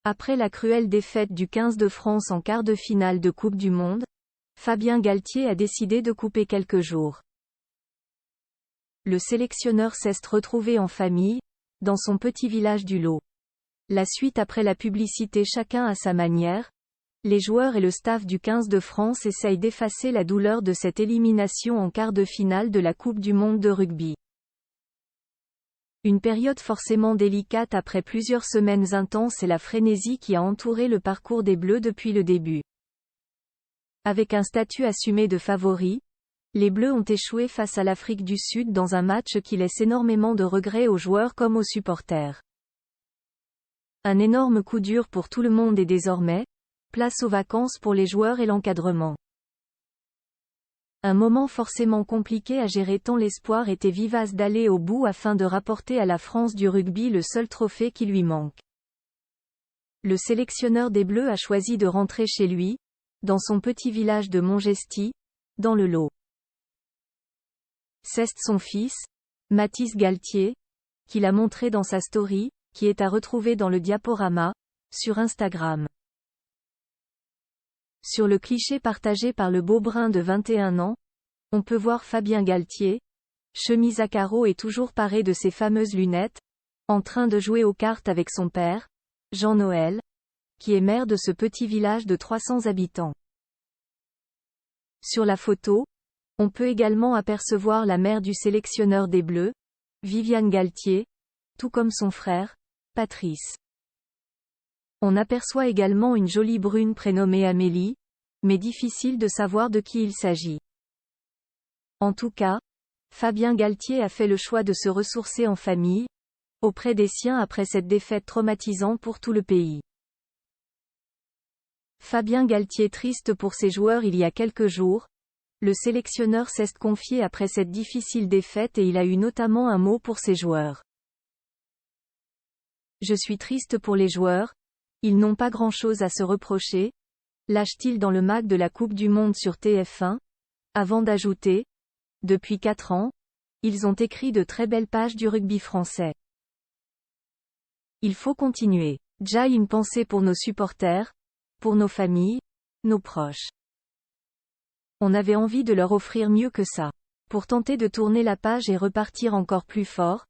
Après la cruelle défaite du 15 de France en quart de finale de Coupe du Monde, Fabien Galthié a décidé de couper quelques jours. Le sélectionneur s'est retrouvé en famille, dans son petit village du Lot. La suite après la publicité chacun à sa manière, les joueurs et le staff du 15 de France essayent d'effacer la douleur de cette élimination en quart de finale de la Coupe du Monde de rugby. Une période forcément délicate après plusieurs semaines intenses et la frénésie qui a entouré le parcours des Bleus depuis le début. Avec un statut assumé de favori, les Bleus ont échoué face à l'Afrique du Sud dans un match qui laisse énormément de regrets aux joueurs comme aux supporters. Un énorme coup dur pour tout le monde et désormais, place aux vacances pour les joueurs et l'encadrement. Un moment forcément compliqué à gérer tant l'espoir était vivace d'aller au bout afin de rapporter à la France du rugby le seul trophée qui lui manque. Le sélectionneur des Bleus a choisi de rentrer chez lui, dans son petit village de Montgesty, dans le Lot. C'est son fils, Mathys Galthié, qui l'a montré dans sa story, qui est à retrouver dans le diaporama, sur Instagram. Sur le cliché partagé par le beau brun de 21 ans, on peut voir Fabien Galthié, chemise à carreaux et toujours paré de ses fameuses lunettes, en train de jouer aux cartes avec son père, Jean-Noël, qui est maire de ce petit village de 300 habitants. Sur la photo, on peut également apercevoir la mère du sélectionneur des Bleus, Viviane Galthié, tout comme son frère, Patrice. On aperçoit également une jolie brune prénommée Amélie, mais difficile de savoir de qui il s'agit. En tout cas, Fabien Galthié a fait le choix de se ressourcer en famille, auprès des siens après cette défaite traumatisante pour tout le pays. Fabien Galthié triste pour ses joueurs il y a quelques jours, le sélectionneur s'est confié après cette difficile défaite et il a eu notamment un mot pour ses joueurs. Je suis triste pour les joueurs, ils n'ont pas grand-chose à se reprocher, lâche-t-il dans le mag de la Coupe du Monde sur TF1, avant d'ajouter, depuis 4 ans, ils ont écrit de très belles pages du rugby français. Il faut continuer. Déjà une pensée pour nos supporters, pour nos familles, nos proches. On avait envie de leur offrir mieux que ça. Pour tenter de tourner la page et repartir encore plus fort,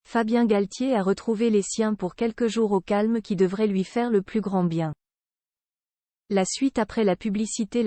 Fabien Galthié a retrouvé les siens pour quelques jours au calme qui devrait lui faire le plus grand bien. La suite après la publicité.